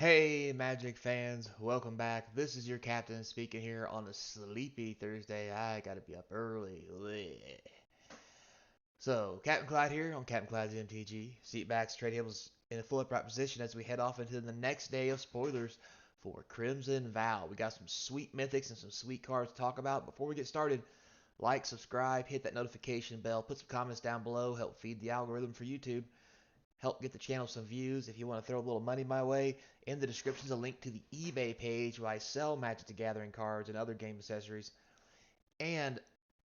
Hey, Magic fans, welcome back. This is your captain speaking here on a sleepy Thursday. I gotta be up early. Bleh. So, Capnclyde here on Capnclyde's MTG. Seatbacks, trade tables in a full upright position as we head off into the next day of spoilers for Crimson Vow. We got some sweet mythics and some sweet cards to talk about. Before we get started, like, subscribe, hit that notification bell, put some comments down below, help feed the algorithm for YouTube. Help get the channel some views. If you want to throw a little money my way, in the description is a link to the eBay page where I sell Magic the Gathering cards and other game accessories, and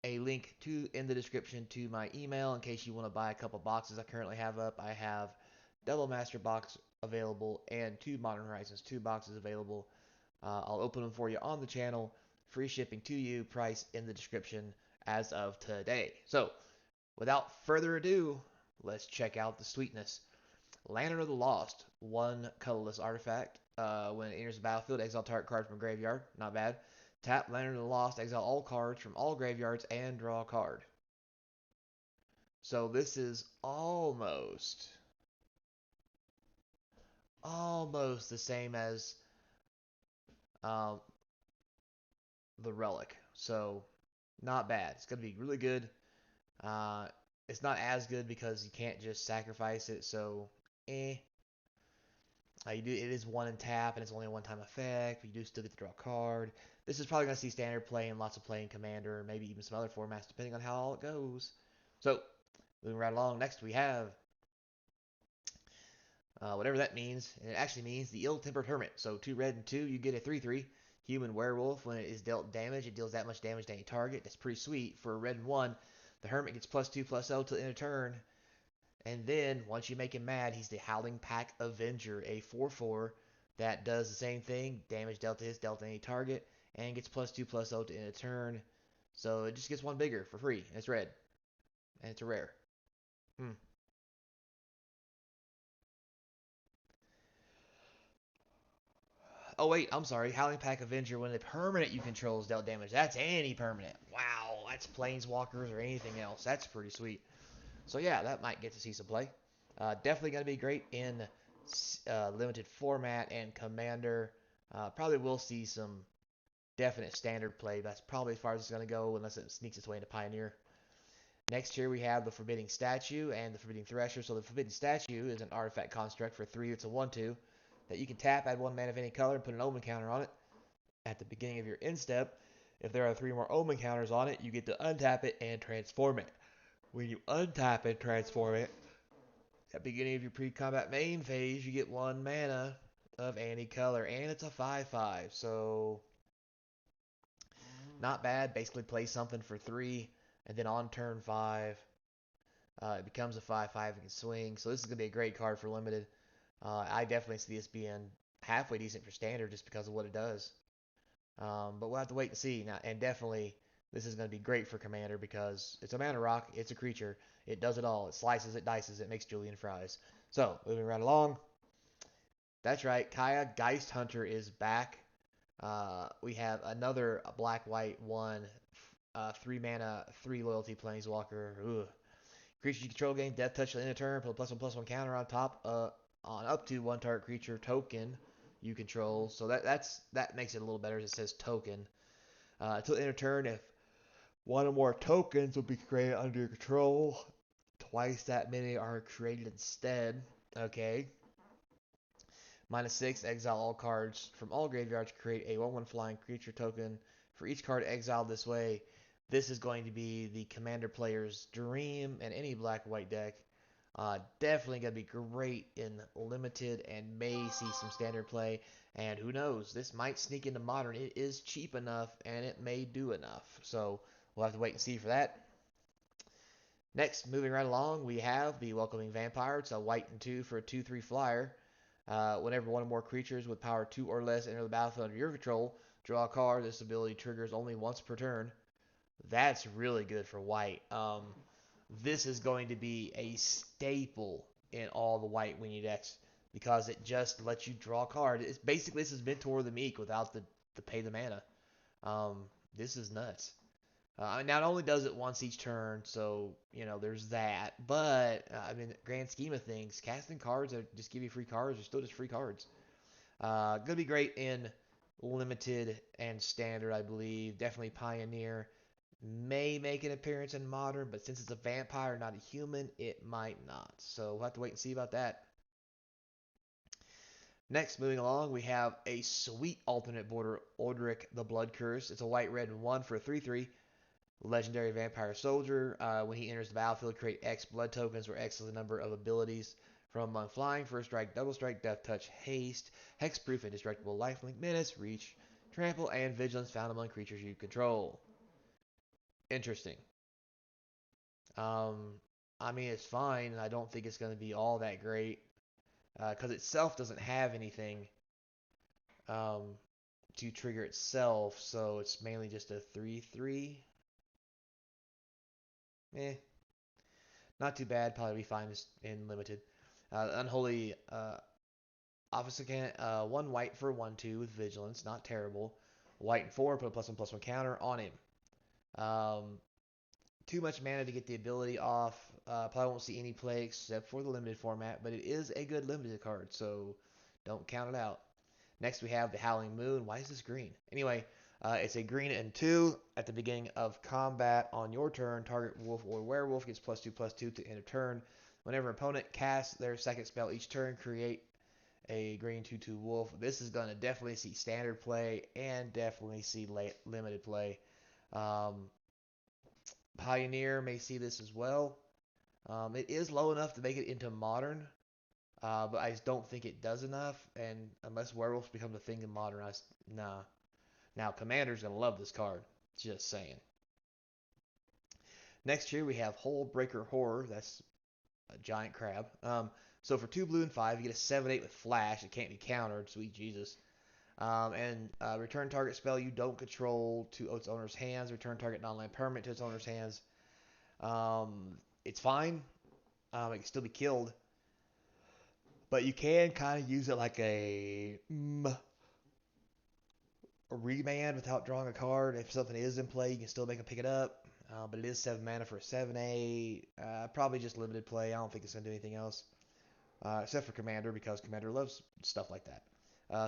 a link to in the description to my email in case you want to buy a couple boxes I currently have up. I have Double Master box available and two Modern Horizons 2 boxes available. I'll open them for you on the channel. Free shipping to you. Price in the description as of today. So, without further ado, let's check out the sweetness. Lantern of the Lost, one colorless artifact. When it enters the battlefield, exile target card from graveyard. Not bad. Tap Lantern of the Lost, exile all cards from all graveyards, and draw a card. So this is almost the same as um, the Relic. So not bad. It's gonna be really good. Uh, it's not as good because you can't just sacrifice it. So eh. You do it is one in tap and it's only a one-time effect. But you do still get to draw a card. This is probably going to see standard play and lots of play in Commander, maybe even some other formats, depending on how all it goes. So, moving right along, next we have whatever that means. And it actually means the Ill-Tempered Hermit. So, 2 red and 2, you get a 3/3 human werewolf. When it is dealt damage, it deals that much damage to any target. That's pretty sweet. For a red and 1, the Hermit gets +2/+0 till end of turn. And then, once you make him mad, he's the Howling Pack Avenger, a 4/4 that does the same thing. Damage dealt to his dealt to any target, and gets +2/+0 to end a turn. So it just gets one bigger for free. And it's red. And it's a rare. Hmm. Oh, wait, I'm sorry. Howling Pack Avenger, when the permanent you control is dealt damage. That's any permanent. Wow, that's planeswalkers or anything else. That's pretty sweet. So yeah, that might get to see some play. Definitely going to be great in limited format and commander. Probably will see some definite standard play. That's probably as far as it's going to go unless it sneaks its way into Pioneer. Next here we have the Forbidding Statue and the Forbidding Thresher. So the Forbidding Statue is an artifact construct for 3. It's a 1/2 that you can tap, add 1 mana of any color, and put an Omen counter on it. At the beginning of your end step, if there are 3 more Omen counters on it, you get to untap it and transform it. When you untap and transform it, at the beginning of your pre-combat main phase, you get 1 mana of any color, and it's a 5/5, so not bad. Basically, play something for 3, and then on turn 5, it becomes a 5/5 and can swing. So this is gonna be a great card for limited. I definitely see this being halfway decent for standard just because of what it does. But we'll have to wait and see. Now, and definitely, this is going to be great for Commander because it's a mana rock, it's a creature, it does it all. It slices, it dices, it makes julienne fries. So, moving right along. That's right, Kaygegeist Hunter is back. We have another black-white one, 3 mana, 3 loyalty planeswalker. Ugh. Creature you control gain death touch in a turn, put a +1/+1 counter on top, on up to 1 target creature token you control. So that makes it a little better as it says token. Until end of turn, if one or more tokens will be created under your control, twice that many are created instead. Okay. -6, exile all cards from all graveyards. Create a 1/1 flying creature token for each card exiled this way. This is going to be the commander player's dream in any black-white deck. Definitely going to be great in limited and may see some standard play. And who knows, this might sneak into modern. It is cheap enough and it may do enough. So we'll have to wait and see for that. Next, moving right along, we have the Welcoming Vampire. It's a white and 2 for a 2/3 flyer. Whenever one or more creatures with power 2 or less enter the battlefield under your control, draw a card. This ability triggers only once per turn. That's really good for white. This is going to be a staple in all the white weenie decks because it just lets you draw a card. It's basically this is Mentor of the Meek without the pay the mana. This is nuts. Not only does it once each turn, so there's that. But I mean, grand scheme of things, casting cards that just give you free cards are still just free cards. Gonna be great in limited and standard, I believe. Definitely pioneer. May make an appearance in modern, but since it's a vampire, not a human, it might not. So we'll have to wait and see about that. Next, moving along, we have a sweet alternate border, Orderic the Blood Curse. It's a white, red, and 1 for a 3/3. Legendary Vampire Soldier. When he enters the battlefield, create X blood tokens, where X is the number of abilities from among flying, first strike, double strike, death touch, haste, hexproof, indestructible, lifelink, menace, reach, trample, and vigilance found among creatures you control. Interesting. Um, I mean, it's fine. I don't think it's going to be all that great because itself doesn't have anything um, to trigger itself, so it's mainly just a 3/3. Eh, not too bad. Probably be fine in limited. Unholy Office again. One white for 1/2 with vigilance. Not terrible. White and 4. Put a +1/+1 counter on him. Um, Too much mana to get the ability off. Probably won't see any play except for the limited format, but it is a good limited card, so don't count it out. Next, we have the Howling Moon. Why is this green? Anyway, it's a green and 2. At the beginning of combat on your turn, target wolf or werewolf gets +2/+2 to end of turn. Whenever an opponent casts their second spell each turn, create a green 2/2 wolf. This is going to definitely see standard play and definitely see limited play. Um, Pioneer may see this as well. It is low enough to make it into modern, but I just don't think it does enough. And unless werewolves become a thing in modern, nah. Now Commander's gonna love this card. Just saying. Next here we have Hullbreaker Horror. That's a giant crab. So for 2 blue and 5, you get a 7/8 with flash. It can't be countered. Sweet Jesus. And return target spell you don't control to its owner's hands. Return target non-land permanent to its owner's hands. It's fine. It can still be killed, but you can kind of use it like a remand without drawing a card. If something is in play, you can still make them pick it up. But it is 7 mana for a 7/8. Probably just limited play. I don't think it's going to do anything else. Except for Commander, because Commander loves stuff like that.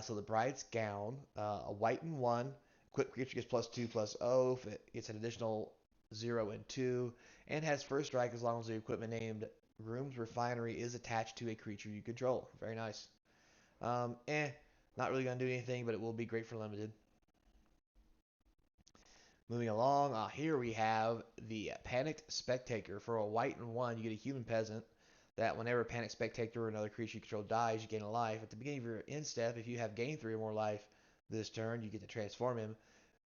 So the Bride's Gown, a white and 1. Equipped creature gets +2/+0. If it gets an additional 0 and 2. And has first strike as long as the equipment named Groom's Refinery is attached to a creature you control. Very nice. Not really going to do anything, but it will be great for limited. Moving along, here we have the Panicked Spectator. For a white and 1, you get a human peasant that whenever Panicked Spectator or another creature you control dies, you gain a life. At the beginning of your end step, if you have gained 3 or more life this turn, you get to transform him,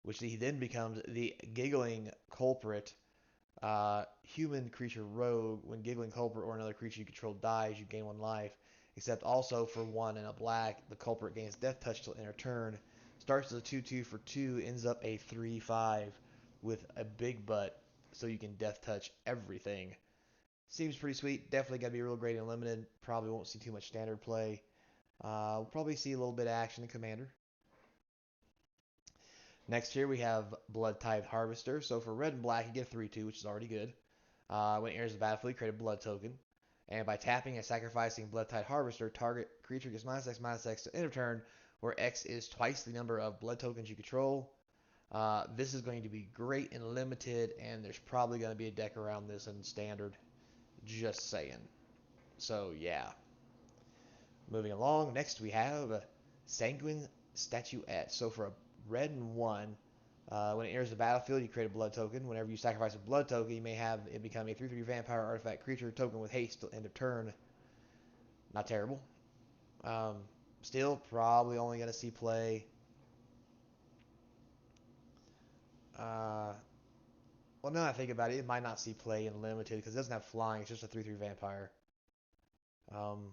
which he then becomes the Giggling Culprit. Human creature rogue. When Giggling Culprit or another creature you control dies, you gain 1 life. Except also for 1 and a black, the culprit gains death touch till end of turn. Starts as a 2/2 for 2, ends up a 3/5 with a big butt, so you can death touch everything. Seems pretty sweet. Definitely got to be real great in limited. Probably won't see too much standard play. We'll probably see a little bit of action in Commander. Next here we have Blood Tithe Harvester. So for red and black, you get a 3/2, which is already good. When it enters the battlefield, you create a blood token. And by tapping and sacrificing Blood Tithe Harvester, target creature gets -X/-X to end of turn, where X is twice the number of blood tokens you control. This is going to be great in limited, and there's probably going to be a deck around this in standard. Just saying. So yeah. Moving along, next we have a sanguine statuette. So for a red and 1, when it enters the battlefield, you create a blood token. Whenever you sacrifice a blood token, you may have it become a 3/3 vampire artifact creature token with haste till end of turn. Not terrible. Um, Still probably only going to see play. Well, now that I think about it, it might not see play in limited because it doesn't have flying. It's just a 3/3 vampire. Um,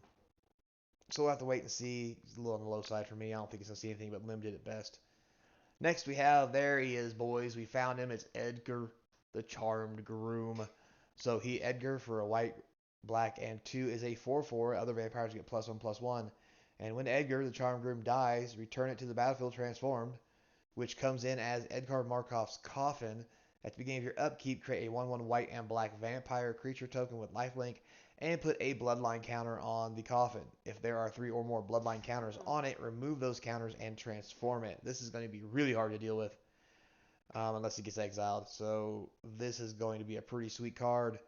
so we'll have to wait and see. It's a little on the low side for me. I don't think it's going to see anything but limited at best. Next we have, there he is, boys. We found him. It's Edgar, the Charmed Groom. So Edgar, for a white, black, and 2 is a 4/4. Other vampires get +1/+1. And when Edgar, the Charmed Groom, dies, return it to the battlefield transformed, which comes in as Edgar Markov's Coffin. At the beginning of your upkeep, create a 1/1 white and black vampire creature token with lifelink and put a bloodline counter on the coffin. If there are 3 or more bloodline counters on it, remove those counters and transform it. This is going to be really hard to deal with unless it gets exiled. So this is going to be a pretty sweet card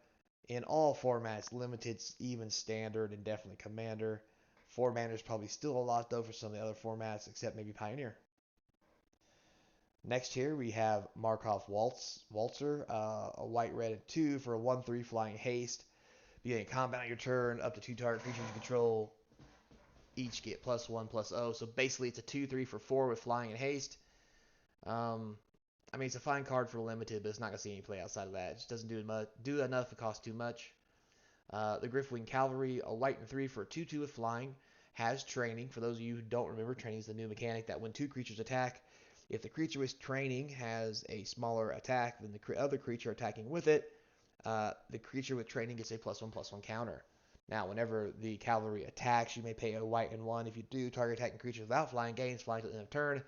in all formats, limited, even standard, and definitely commander. 4 mana is probably still a lot though for some of the other formats, except maybe Pioneer. Next here we have Markov waltzer, a white red and 2 for a 1/3 flying haste. Beginning combat on your turn, up to 2 target creatures you control each get +1/+0. So basically it's a 2/3 for 4 with flying and haste. I mean, it's a fine card for limited, but it's not going to see any play outside of that. It just doesn't do enough. It costs too much. The Griffin cavalry, a white and 3 for a 2/2 with flying, has training. For those of you who don't remember, training is the new mechanic that when 2 creatures attack, if the creature with training has a smaller attack than the other creature attacking with it, the creature with training gets a +1/+1 counter. Now, whenever the cavalry attacks, you may pay a white and 1. If you do, target attacking creatures without flying gains flying to the end of turn,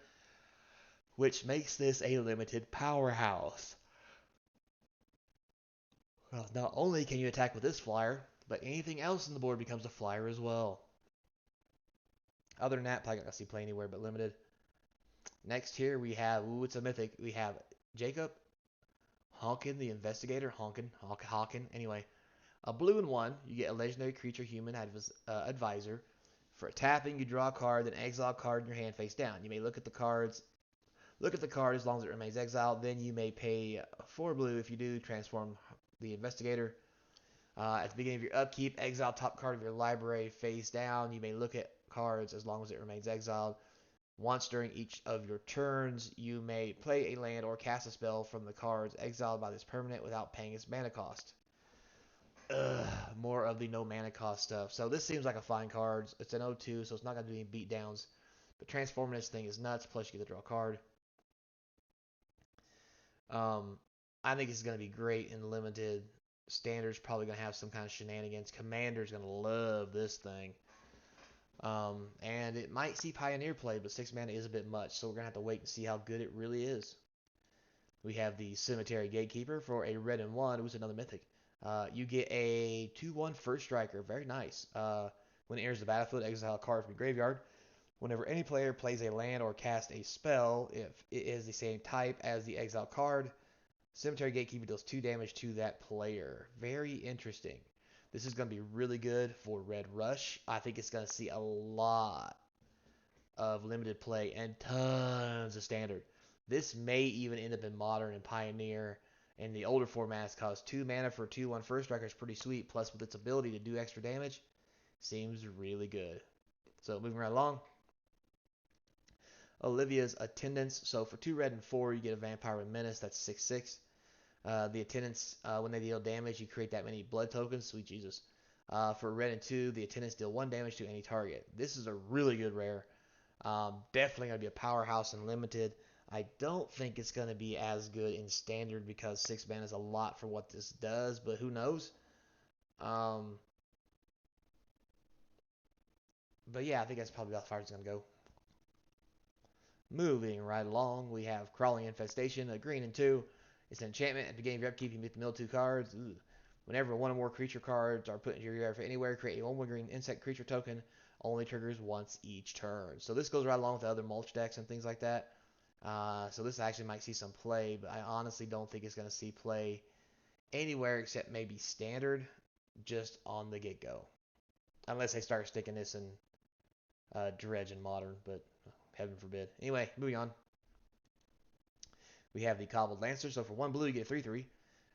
which makes this a limited powerhouse. Well, not only can you attack with this flyer, but anything else on the board becomes a flyer as well. Other than that, probably not going to see play anywhere but limited. Next here we have, it's a mythic. We have Jacob Honkin, the Investigator. Honkin. Anyway, a blue and 1. You get a legendary creature human advisor. For tapping, you draw a card, then exile a card in your hand face down. You may look at the card as long as it remains exiled. Then you may pay 4 blue. If you do, transform the Investigator. At the beginning of your upkeep, exile top card of your library face down. You may look at cards as long as it remains exiled. Once during each of your turns, you may play a land or cast a spell from the cards exiled by this permanent without paying its mana cost. More of the no mana cost stuff. So this seems like a fine card. It's an 0/2, so it's not going to do any beatdowns. But transforming this thing is nuts, plus you get to draw a card. I think it's going to be great in limited. Standard's probably going to have some kind of shenanigans. Commander's going to love this thing. And it might see Pioneer play, but 6 mana is a bit much, so we're going to have to wait and see how good it really is. We have the Cemetery Gatekeeper for a red and 1. It was another mythic. You get a 2/1 first striker. Very nice. When it enters the battlefield, exile a card from your graveyard. Whenever any player plays a land or casts a spell, if it is the same type as the exile card, Cemetery Gatekeeper deals 2 damage to that player. Very interesting. This is going to be really good for Red Rush. I think it's going to see a lot of limited play and tons of standard. This may even end up in Modern and Pioneer and the older formats, cause 2 mana for a 2/1 first striker is pretty sweet. Plus, with its ability to do extra damage, seems really good. So, moving right along. Olivias Attendance. So, for 2 red and 4, you get a Vampire with Menace. That's 6/6. The Attendants, when they deal damage, you create that many blood tokens. Sweet Jesus. For red and 2, the Attendants deal 1 damage to any target. This is a really good rare. Definitely going to be a powerhouse in limited. I don't think it's going to be as good in standard because 6 mana is a lot for what this does, but who knows? But yeah, I think that's probably about as far as it's going to go. Moving right along, we have Crawling Infestation, a green and 2. It's an enchantment. At the beginning of your upkeep, you get the mill 2 cards. Ooh. Whenever 1 or more creature cards are put into your graveyard for anywhere, create a 1/1 green insect creature token. Only triggers once each turn. So this goes right along with the other mulch decks and things like that. So this actually might see some play, but I honestly don't think it's going to see play anywhere except maybe standard, just on the get-go. Unless they start sticking this in dredge and modern, but heaven forbid. Anyway, moving on. We have the Cobbled Lancer. So for 1 blue, you get a 3/3.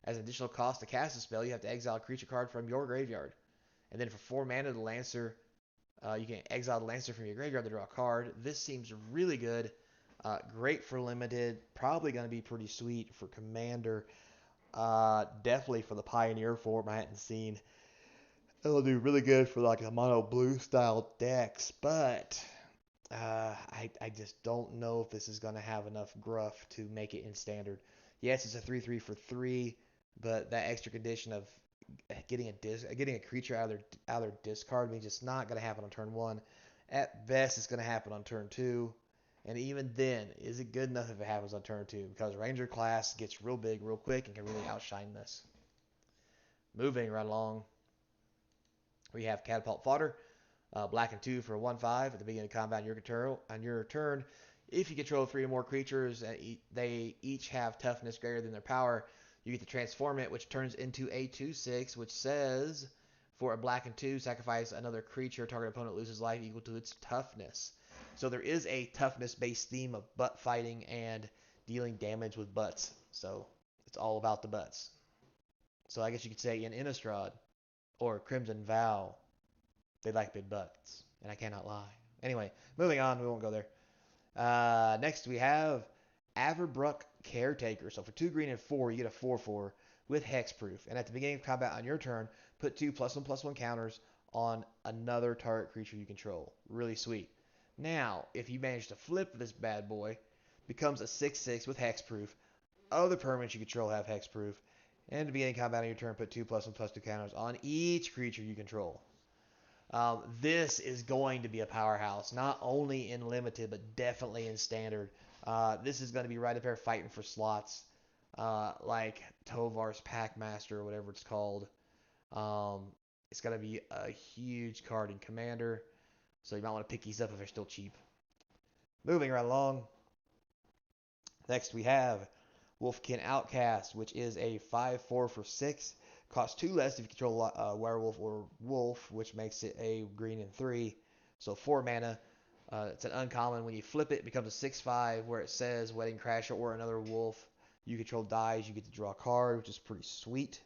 As an additional cost to cast a spell, you have to exile a creature card from your graveyard. And then for 4 mana, the Lancer, you can exile the Lancer from your graveyard to draw a card. This seems really good. Great for limited. Probably going to be pretty sweet for Commander. Definitely for the Pioneer form I hadn't seen. It'll do really good for like a mono blue style decks, but I just don't know if this is going to have enough gruff to make it in standard. Yes, it's a 3/3 for 3, but that extra condition of getting a creature out of their discard means it's not going to happen on turn 1. At best, it's going to happen on turn 2. And even then, is it good enough if it happens on turn 2? Because Ranger class gets real big real quick and can really outshine this. Moving right along. We have catapult fodder, black and 2 for a 1/5 at the beginning of combat on your turn. If you control 3 or more creatures and they each have toughness greater than their power, you get to transform it, which turns into a 2/6, which says for a black and 2, sacrifice another creature. Target opponent loses life equal to its toughness. So there is a toughness-based theme of butt fighting and dealing damage with butts. So it's all about the butts. So I guess you could say in Innistrad or Crimson Vow, they like big butts, and I cannot lie. Anyway, moving on, we won't go there. Next we have aver, brook, caretaker. So for 2 green and 4, you get a 4/4 with hexproof. And at the beginning of combat on your turn, put 2 +1/+1 counters on another target creature you control. Really sweet. Now, if you manage to flip this bad boy, becomes a 6/6 with hexproof. Other permanents you control have hexproof. And at the beginning of combat on your turn, put 2 +1/+2 counters on each creature you control. This is going to be a powerhouse, not only in limited, but definitely in standard. This is going to be right up there fighting for slots, like Tovar's Packmaster or whatever it's called. It's going to be a huge card in Commander, so you might want to pick these up if they're still cheap. Moving right along. Next we have Wolfkin Outcast, which is a 5/4 for 6. Costs 2 less if you control werewolf or wolf, which makes it a green and 3. So 4 mana. It's an uncommon. When you flip it, it becomes a 6/5 where it says Wedding Crasher or another wolf you control dies. You get to draw a card, which is pretty sweet.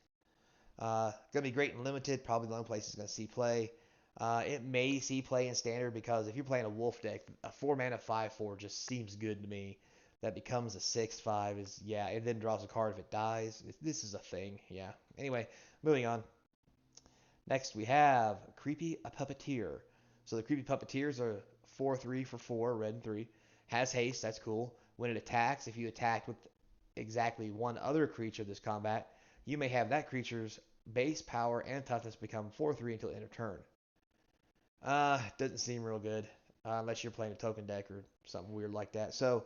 Gonna be great in limited. Probably the only place it's gonna see play. It may see play in standard because if you're playing a wolf deck, a 4 mana 5/4 just seems good to me. That becomes a 6/5 is, yeah, it then draws a card if it dies. This is a thing, yeah. Anyway, moving on. Next we have Creepy Puppeteer. So the Creepy Puppeteers are 4/3 for 4, red and 3. Has haste, that's cool. When it attacks, if you attack with exactly one other creature this combat, you may have that creature's base power and toughness become 4/3 until end of turn. Doesn't seem real good. Unless you're playing a token deck or something weird like that. So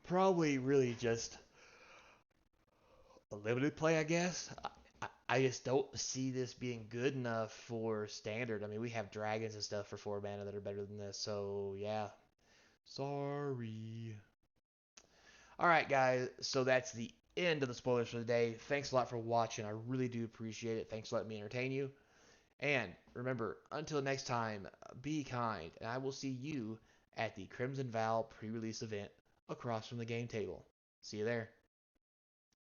probably really just a limited play, I guess. I just don't see this being good enough for standard. I mean, we have dragons and stuff for 4 mana that are better than this, so yeah. Sorry. Alright, guys, so that's the end of the spoilers for the day. Thanks a lot for watching. I really do appreciate it. Thanks for letting me entertain you. And remember, until next time, be kind, and I will see you at the Crimson Vow pre-release event across from the game table. See you there.